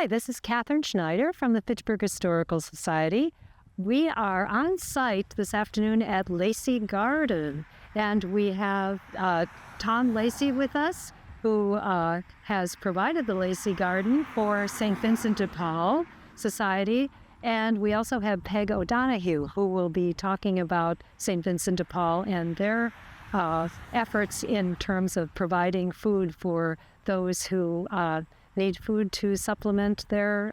Hi, this is Catherine Schneider from the Fitchburg Historical Society. We are on site this afternoon at Lacy Garden, and we have Tom Lacy with us, who has provided the Lacy Garden for St. Vincent de Paul Society. And we also have Peg O'Donoghue, who will be talking about St. Vincent de Paul and their efforts in terms of providing food for those who need food to supplement their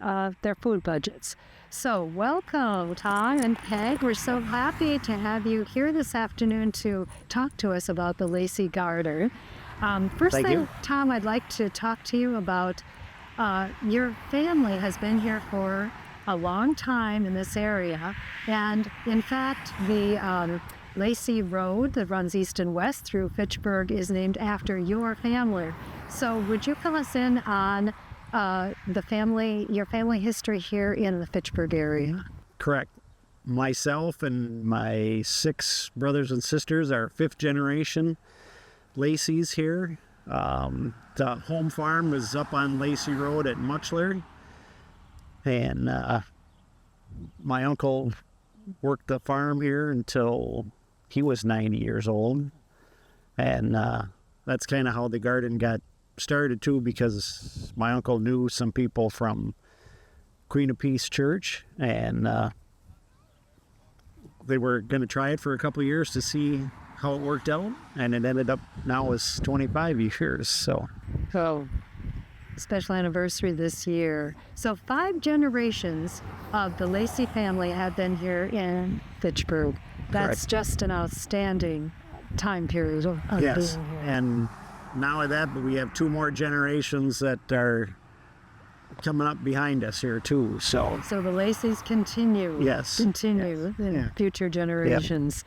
food budgets. So welcome, Tom and Peg. We're so happy to have you here this afternoon to talk to us about the Lacy Garden. First thing, Tom, I'd like to talk to you about your family has been here for a long time in this area, and in fact the Lacy Road that runs east and west through Fitchburg is named after your family. So would you fill us in on your family history here in the Fitchburg area? Correct. Myself and my 6 brothers and sisters are 5th generation Lacy's here. The home farm is up on Lacy Road at Muchler. And my uncle worked the farm here until he was 90 years old. And that's kind of how the garden got started, too, because my uncle knew some people from Queen of Peace Church. And they were going to try it for a couple of years to see how it worked out. And it ended up now is 25 years. So special anniversary this year. So 5 generations of the Lacy family have been here in Fitchburg. That's Correct. just an outstanding time period of Yes, being here. and not only that, but we have 2 more generations that are coming up behind us here too. So the Lacys continue. Yes. Continue in future generations.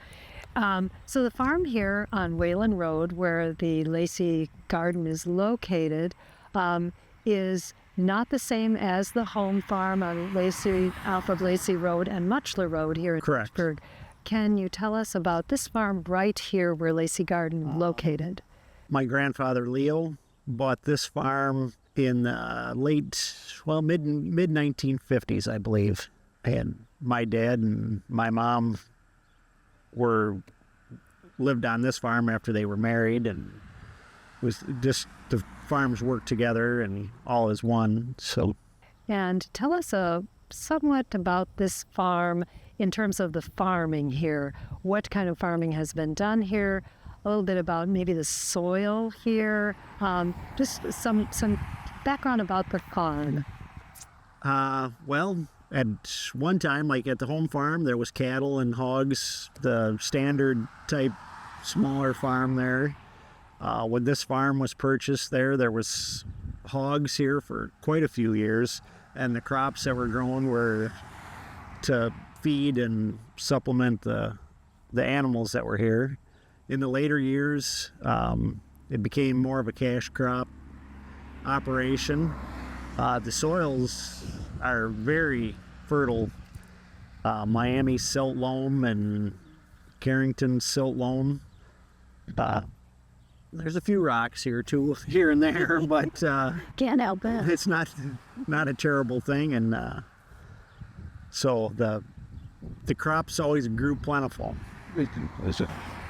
So the farm here on Wayland Road, where the Lacy Garden is located, is not the same as the home farm on Alfred Lacy Road and Muchler Road here in Correct. Fitchburg. Can you tell us about this farm right here where Lacy Garden is located? my grandfather Leo bought this farm in mid 1950s, I believe. And my dad and my mom lived on this farm after they were married, and it was just the farms worked together and all as one. So, and tell us somewhat about this farm in terms of the farming here. What kind of farming has been done here? A little bit about maybe the soil here. Just some background about the farm. Well, at one time, like at the home farm, there was cattle and hogs, the standard type smaller farm there. When this farm was purchased there was hogs here for quite a few years, and the crops that were grown were to feed and supplement the animals that were here. In the later years, it became more of a cash crop operation. The soils are very fertile. Miami silt loam and Carrington silt loam. There's a few rocks here too, here and there, but Can't help it. it's not a terrible thing. And so the crops always grew plentiful.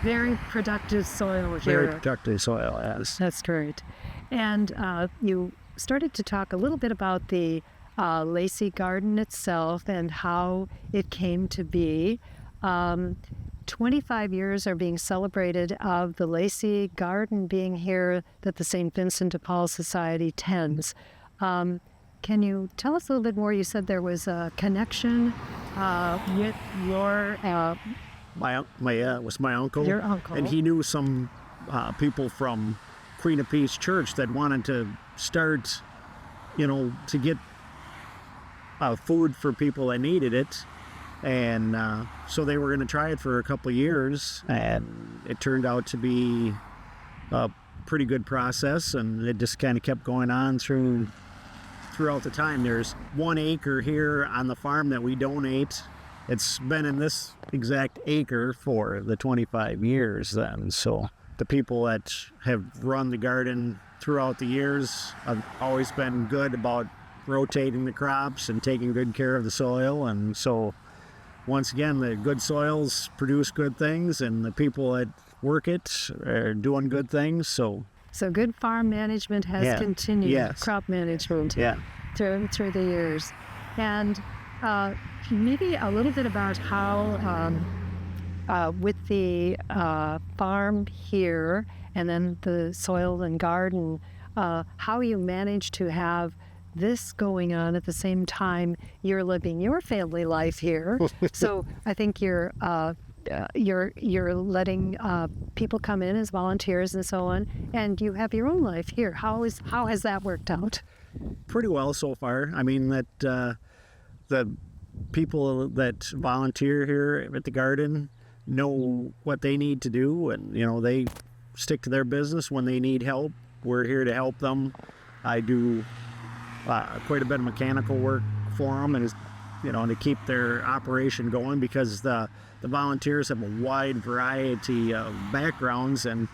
Very productive soil here. Very productive soil, yes. That's great. And you started to talk a little bit about the Lacy Garden itself and how it came to be. 25 years are being celebrated of the Lacy Garden being here that the St. Vincent de Paul Society tends. Can you tell us a little bit more? You said there was a connection with your... was my uncle. Your uncle. And he knew some people from Queen of Peace Church that wanted to start, to get food for people that needed it. And so they were going to try it for a couple of years, and it turned out to be a pretty good process, and it just kind of kept going on throughout the time. There's 1 acre here on the farm that we donate. It's been in this exact acre for the 25 years then. So the people that have run the garden throughout the years have always been good about rotating the crops and taking good care of the soil. And so once again, the good soils produce good things, and the people that work it are doing good things. So good farm management has continued, yes. crop management through the years. And maybe a little bit about how, with the farm here and then the soil and garden, how you manage to have this going on at the same time you're living your family life here. So I think you're letting people come in as volunteers and so on, and you have your own life here. How has that worked out? Pretty well so far. I mean, that the people that volunteer here at the garden know what they need to do, and they stick to their business. When they need help, we're here to help them. I do quite a bit of mechanical work for them, and to keep their operation going, because the volunteers have a wide variety of backgrounds, and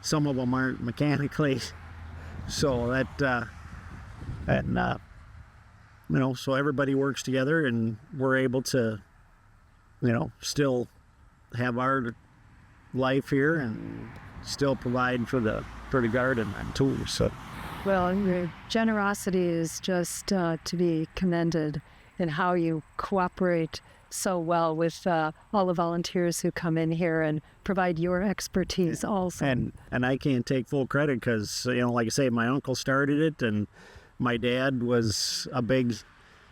some of them aren't mechanically. So that so everybody works together, and we're able to still have our life here and still provide for the garden too. So well, your generosity is just to be commended in how you cooperate so well with all the volunteers who come in here and provide your expertise also. And I can't take full credit, because like I say, my uncle started it, and my dad was a big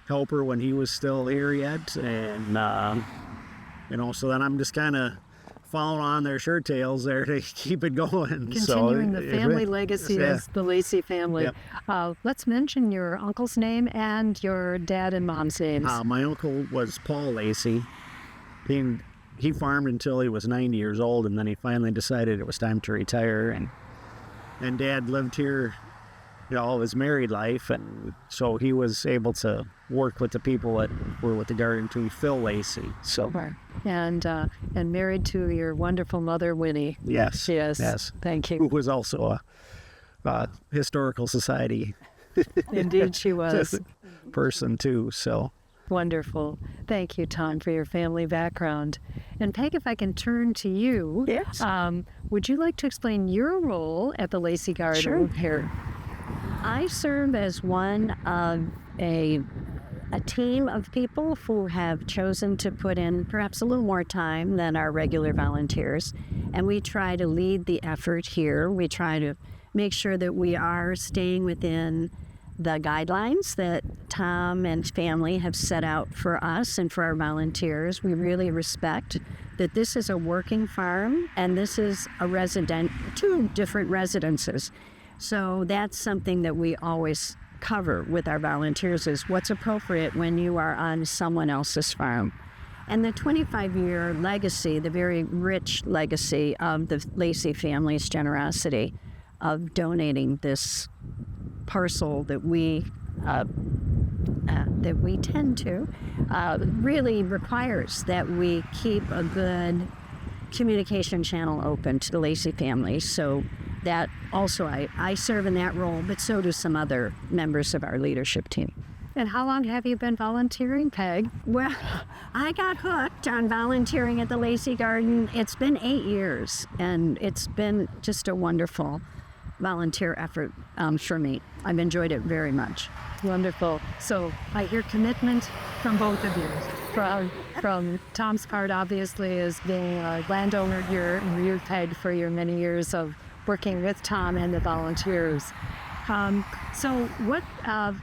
helper when he was still here yet, and so then I'm just kind of following on their shirt tails there to keep it going. Continuing the family legacy as the Lacy family. Yep. Let's mention your uncle's name and your dad and mom's names. My uncle was Paul Lacy. He farmed until he was 90 years old, and then he finally decided it was time to retire. And Dad lived here all his married life, and so he was able to work with the people that were with the garden too, Phil Lacy. So and married to your wonderful mother, Winnie. Yes. Thank you. Who was also a historical society. Indeed, she was. Person too. So wonderful. Thank you, Tom, for your family background. And Peg, if I can turn to you, yes. Would you like to explain your role at the Lacy Garden here? I serve as one of a team of people who have chosen to put in perhaps a little more time than our regular volunteers. And we try to lead the effort here. We try to make sure that we are staying within the guidelines that Tom and family have set out for us and for our volunteers. We really respect that this is a working farm, and this is two different residences. So that's something that we always cover with our volunteers, is what's appropriate when you are on someone else's farm. And the 25-year legacy, the very rich legacy of the Lacy family's generosity of donating this parcel that we tend to, really requires that we keep a good communication channel open to the Lacy family. So that also, I serve in that role, but so do some other members of our leadership team. And how long have you been volunteering, Peg? Well, I got hooked on volunteering at the Lacy Garden. It's been 8 years, and it's been just a wonderful volunteer effort for me. I've enjoyed it very much. Wonderful. So I hear commitment from both of you. From Tom's part, obviously, as being a landowner here, and you, Peg, for your many years of working with Tom and the volunteers. So what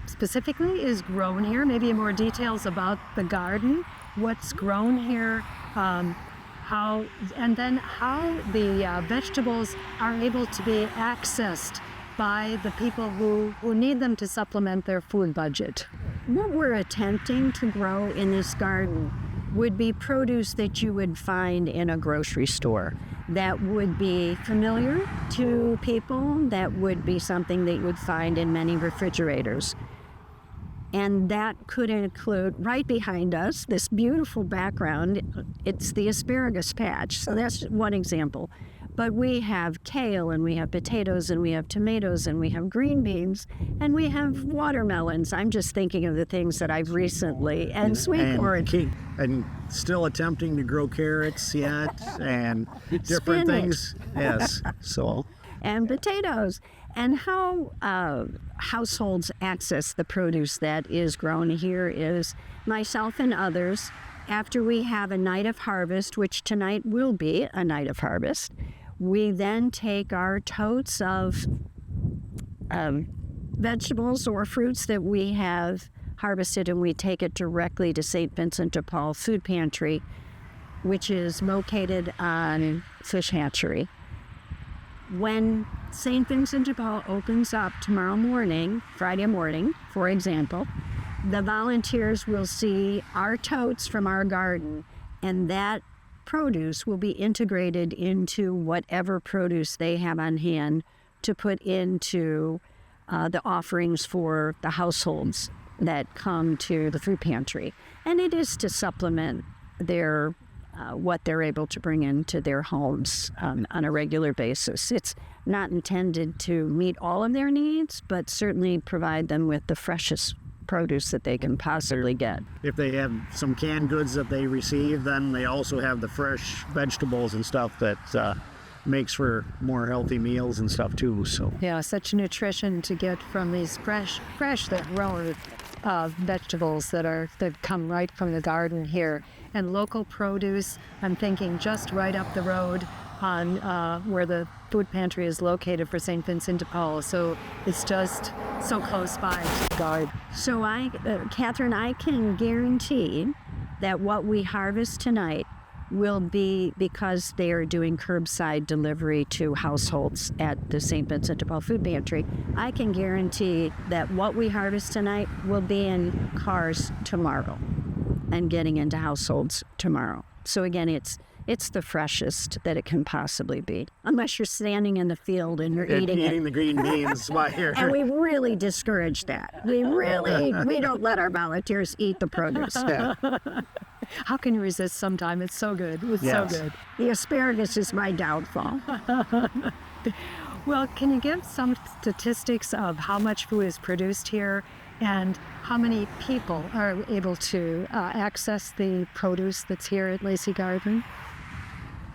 specifically is grown here? Maybe more details about the garden, what's grown here, how the vegetables are able to be accessed by the people who need them to supplement their food budget. What we're attempting to grow in this garden would be produce that you would find in a grocery store, that would be familiar to people, that would be something that you would find in many refrigerators. And that could include, right behind us, this beautiful background. It's the asparagus patch, so that's one example. But we have kale, and we have potatoes, and we have tomatoes, and we have green beans, and we have watermelons. I'm just thinking of the things that I've recently, and sweet corn. And still attempting to grow carrots yet, and different Spinach. things. Yes. So. And potatoes. And how households access the produce that is grown here is myself and others, after we have a night of harvest, which tonight will be a night of harvest, we then take our totes of vegetables or fruits that we have harvested, and we take it directly to St. Vincent de Paul Food Pantry, which is located on Fish Hatchery. When St. Vincent de Paul opens up tomorrow morning, Friday morning, for example, the volunteers will see our totes from our garden, and that produce will be integrated into whatever produce they have on hand to put into the offerings for the households that come to the food pantry. And it is to supplement their what they're able to bring into their homes on a regular basis. It's not intended to meet all of their needs, but certainly provide them with the freshest produce that they can possibly get. If they have some canned goods that they receive, then they also have the fresh vegetables and stuff that makes for more healthy meals and stuff too. So Yeah, such nutrition to get from these fresh that grown vegetables that come right from the garden here. And local produce, I'm thinking just right up the road on where the food pantry is located for St. Vincent de Paul. So it's just so close by to the garden. So Catherine, I can guarantee that what we harvest tonight will be, because they are doing curbside delivery to households at the St. Vincent de Paul Food Pantry, I can guarantee that what we harvest tonight will be in cars tomorrow and getting into households tomorrow. So again, it's the freshest that it can possibly be, unless you're standing in the field and you're eating it. the green beans while you're... And we really discourage that. We don't let our volunteers eat the produce. How can you resist sometime? It's so good. It's Yes. so good. The asparagus is my downfall. Well, can you give some statistics of how much food is produced here and how many people are able to access the produce that's here at Lacy Garden?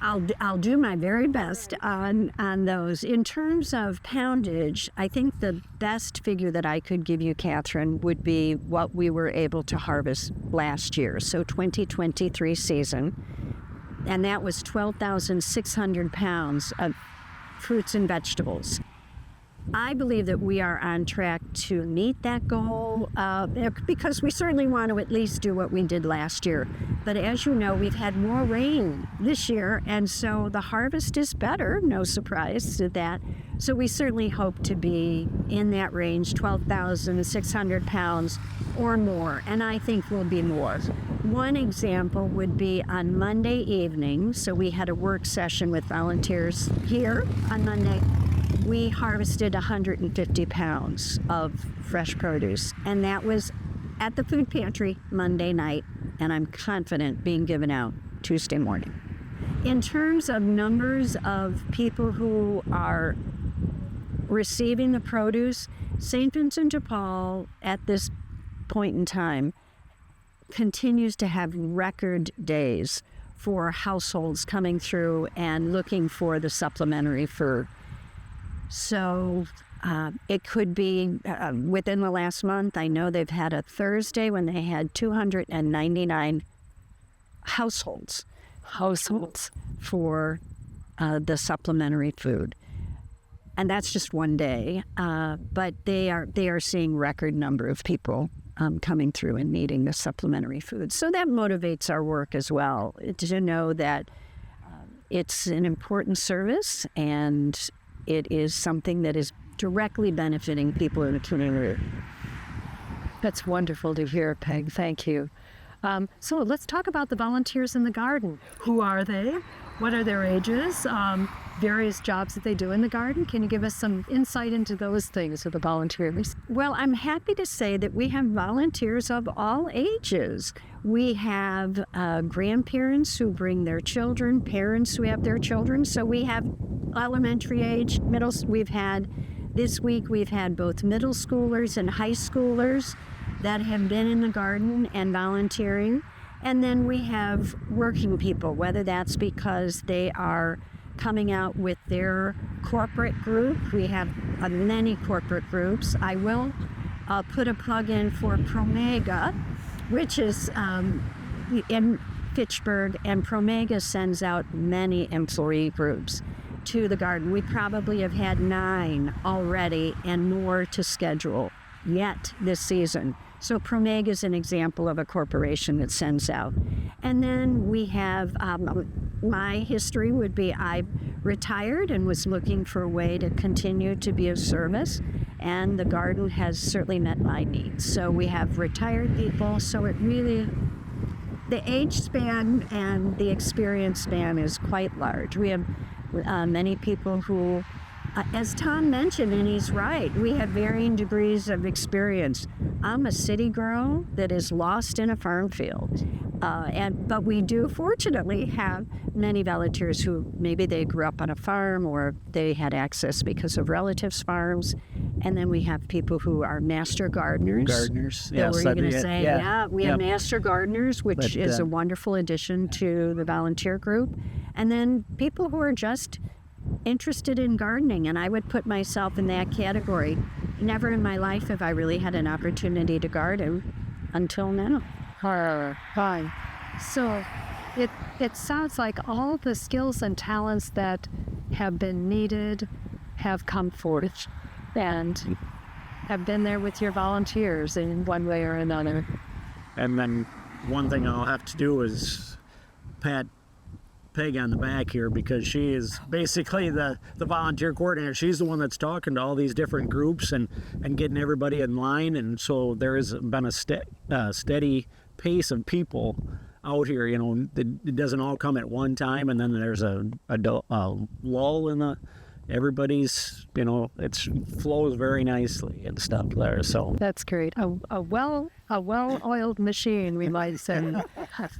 I'll do my very best on those. In terms of poundage, I think the best figure that I could give you, Catherine, would be what we were able to harvest last year, so 2023 season, and that was 12,600 pounds of fruits and vegetables. I believe that we are on track to meet that goal because we certainly want to at least do what we did last year. But as you know, we've had more rain this year, and so the harvest is better, no surprise to that. So we certainly hope to be in that range, 12,600 pounds or more, and I think we'll be more. One example would be on Monday evening. So we had a work session with volunteers here on Monday. We harvested 150 pounds of fresh produce, and that was at the food pantry Monday night, and I'm confident being given out Tuesday morning. In terms of numbers of people who are receiving the produce, St. Vincent de Paul at this point in time continues to have record days for households coming through and looking for the supplementary food. So it could be within the last month. I know they've had a Thursday when they had 299 households for the supplementary food. And that's just one day. But they are seeing record number of people coming through and needing the supplementary food. So that motivates our work as well, to know that it's an important service and it is something that is directly benefiting people in the community. That's wonderful to hear, Peg. Thank you. So let's talk about the volunteers in the garden. Who are they? What are their ages? various jobs that they do in the garden? Can you give us some insight into those things of the volunteers? Well, I'm happy to say that we have volunteers of all ages. We have grandparents who bring their children, parents who have their children. So we have elementary age, middle. This week we've had both middle schoolers and high schoolers that have been in the garden and volunteering. And then we have working people, whether that's because they are coming out with their corporate group. We have many corporate groups. I will put a plug in for Promega, which is in Fitchburg, and Promega sends out many employee groups to the garden. We probably have had 9 already and more to schedule yet this season. So Promega is an example of a corporation that sends out. And then we have, my history would be I retired and was looking for a way to continue to be of service, and the garden has certainly met my needs. So we have retired people, so it really, the age span and the experience span is quite large. We have many people who, as Tom mentioned, and he's right, we have varying degrees of experience. I'm a city girl that is lost in a farm field. But we do fortunately have many volunteers who maybe they grew up on a farm or they had access because of relatives' farms. And then we have people who are master gardeners. Gardeners, Yeah, were you going to say? yeah. We have master gardeners, which is a wonderful addition to the volunteer group. And then people who are just interested in gardening, and I would put myself in that category. Never in my life have I really had an opportunity to garden until now. Fine. So it sounds like all the skills and talents that have been needed have come forth and have been there with your volunteers in one way or another. And then one thing I'll have to do is pat Peg on the back here, because she is basically the volunteer coordinator. She's the one that's talking to all these different groups and getting everybody in line. And so there has been a steady pace of people out here. You know, it doesn't all come at one time, and then there's a lull in the everybody's, you know, it flows very nicely and stuff there. So that's great. A well-oiled machine, we might say.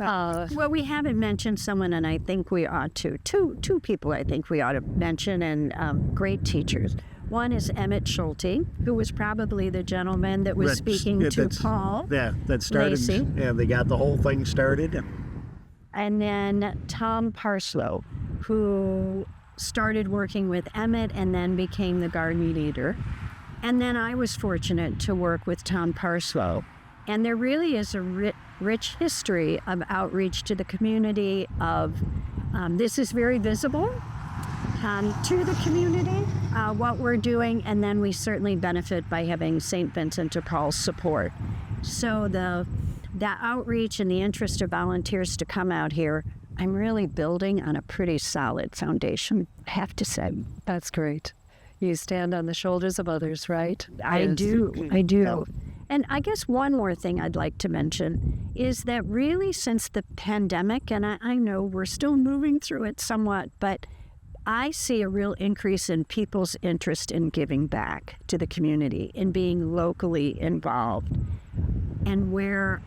Well, we haven't mentioned someone, and I think we ought to. Two people I think we ought to mention, and great teachers. One is Emmett Schulte, who was probably the gentleman that was speaking to Paul. Yeah, that started. Lacy. Yeah, they got the whole thing started. And then Tom Parslow, who started working with Emmett and then became the garden leader. And then I was fortunate to work with Tom Parslow. And there really is a rich history of outreach to the community of, this is very visible to the community, what we're doing, and then we certainly benefit by having St. Vincent de Paul's support. So the outreach and the interest of volunteers to come out here, I'm really building on a pretty solid foundation, I have to say. That's great. You stand on the shoulders of others, right? I do. And I guess one more thing I'd like to mention is that really since the pandemic, and I know we're still moving through it somewhat, but I see a real increase in people's interest in giving back to the community, in being locally involved. And where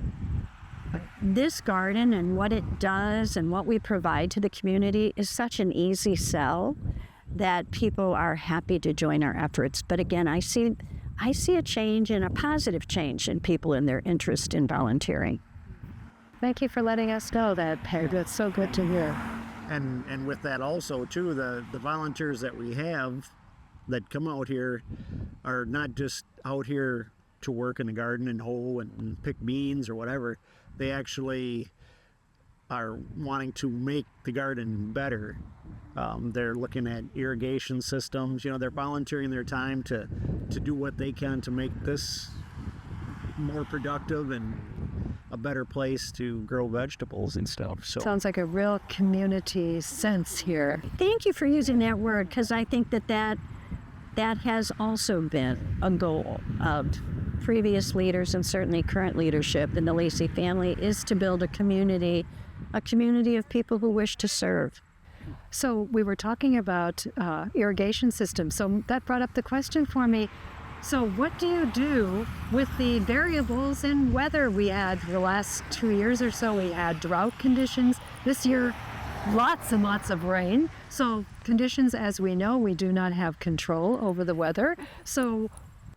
this garden and what it does and what we provide to the community is such an easy sell that people are happy to join our efforts. But again, I see a change, and a positive change in people in their interest in volunteering. Thank you for letting us know that, Peg. That's so good to hear. And with that also, too, the volunteers that we have that come out here are not just out here to work in the garden and hoe and pick beans or whatever. They actually are wanting to make the garden better. They're looking at irrigation systems. You know, they're volunteering their time to do what they can to make this more productive and a better place to grow vegetables and stuff. So sounds like a real community sense here. Thank you for using that word, because I think that has also been a goal of previous leaders and certainly current leadership in the Lacy family, is to build a community of people who wish to serve. So we were talking about irrigation systems. So that brought up the question for me. So what do you do with the variables in weather we had the last 2 years or so? We had drought conditions. This year, lots and lots of rain. So conditions, as we know, we do not have control over the weather. So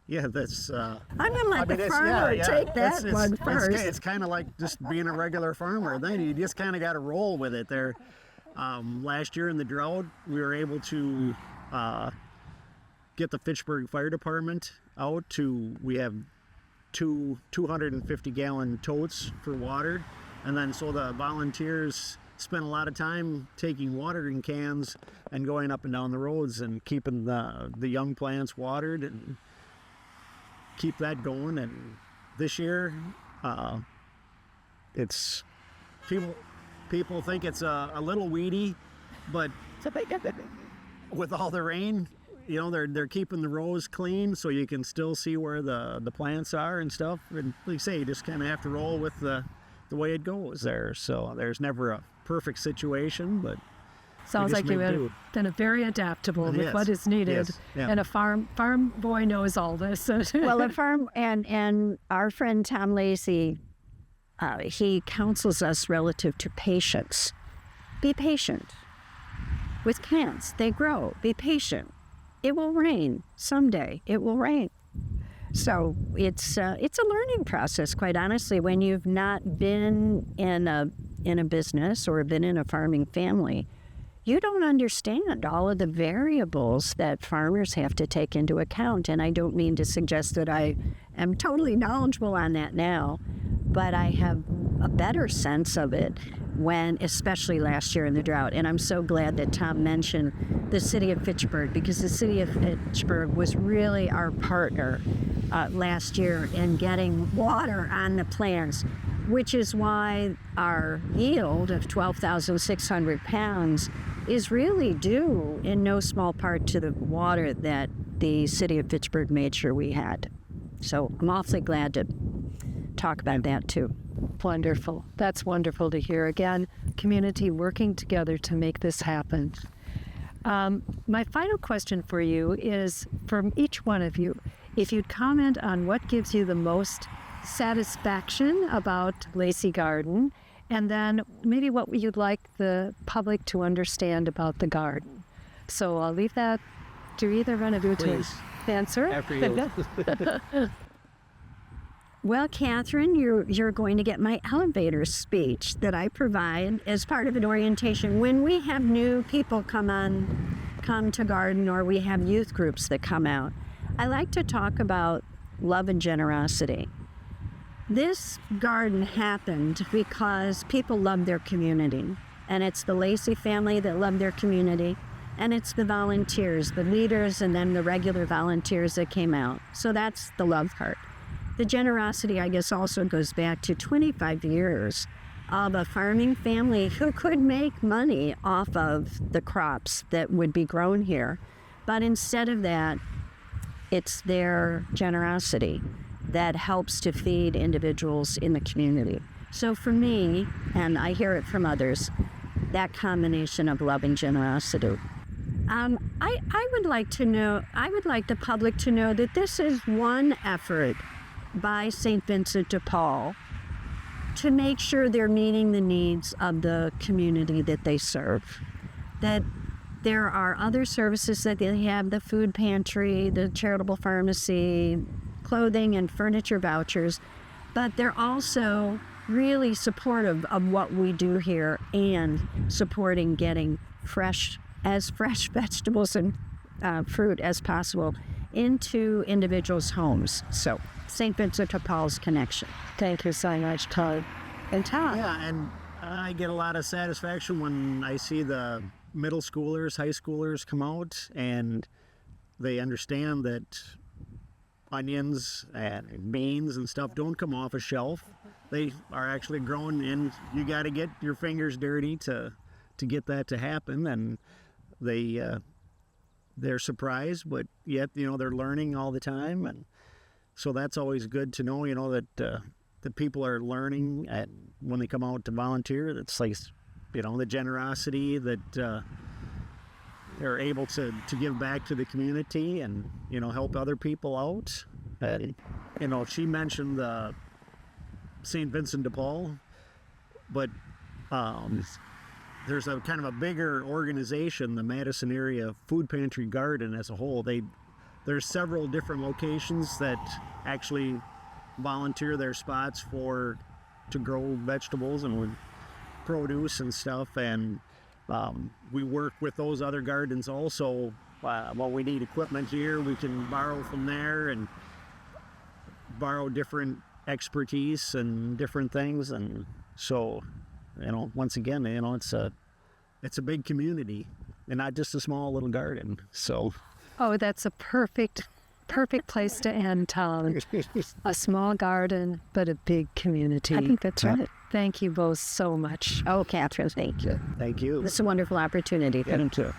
Yeah, that's. I'm gonna let the farmer take that one first. It's kind of like just being a regular farmer. Then you just kind of got to roll with it. There, last year in the drought, we were able to get the Fitchburg Fire Department out to. We have two 250-gallon totes for water, and then so the volunteers spent a lot of time taking watering cans and going up and down the roads and keeping the young plants watered and keep that going. And this year, it's people think it's a little weedy, but with all the rain, they're keeping the rows clean so you can still see where the plants are and stuff. And like you say, you just kind of have to roll with the way it goes there. So there's never a perfect situation, but sounds like you have been very adaptable with what is needed. Yes. Yeah. And a farm boy knows all this. Well, a farm and our friend Tom Lacy, he counsels us relative to patience. Be patient. With plants, they grow. Be patient. It will rain someday. It will rain. So it's a learning process, quite honestly. When you've not been in a business or been in a farming family, you don't understand all of the variables that farmers have to take into account. And I don't mean to suggest that I am totally knowledgeable on that now, but I have a better sense of it especially last year in the drought. And I'm so glad that Tom mentioned the city of Fitchburg, because the city of Fitchburg was really our partner last year in getting water on the plants, which is why our yield of 12,600 pounds is really due in no small part to the water that the city of Fitchburg made sure we had. So I'm awfully glad to talk about that too. Wonderful. That's wonderful to hear. Again, community working together to make this happen. My final question for you is, from each one of you, if you'd comment on what gives you the most satisfaction about Lacy Garden, and then maybe what you'd like the public to understand about the garden. So I'll leave that to either one of you to answer. After you. Well, Catherine, you're going to get my elevator speech that I provide as part of an orientation when we have new people come to garden, or we have youth groups that come out. I like to talk about love and generosity. This garden happened because people love their community, and it's the Lacy family that love their community, and it's the volunteers, the leaders, and then the regular volunteers that came out. So that's the love part. The generosity, I guess, also goes back to 25 years of a farming family who could make money off of the crops that would be grown here. But instead of that, it's their generosity that helps to feed individuals in the community. So for me, and I hear it from others, that combination of love and generosity. I would like the public to know that this is one effort by St. Vincent de Paul to make sure they're meeting the needs of the community that they serve. That there are other services that they have, the food pantry, the charitable pharmacy, clothing and furniture vouchers, but they're also really supportive of what we do here and supporting getting fresh vegetables and fruit as possible into individuals' homes. So St. Vincent de Paul's connection. Thank you so much, Todd. And Todd. Yeah, and I get a lot of satisfaction when I see the middle schoolers, high schoolers come out and they understand that onions and beans and stuff don't come off a shelf. They are actually grown, and you got to get your fingers dirty to get that to happen. And they're surprised, but yet they're learning all the time, and so that's always good to know. That the people are learning, and when they come out to volunteer, it's like the generosity that they're able to give back to the community and, help other people out. And, she mentioned the St. Vincent de Paul, but there's a kind of a bigger organization, the Madison Area Food Pantry Garden as a whole. There's several different locations that actually volunteer their spots to grow vegetables and produce and stuff, and we work with those other gardens also. When we need equipment here, we can borrow from there and borrow different expertise and different things. And so, once again, it's a big community and not just a small little garden. So, Oh, that's a perfect place to end, Tom. A small garden, but a big community. I think that's right. Thank you both so much. Oh, Catherine, thank you. thank you. This is a wonderful opportunity. Thank you.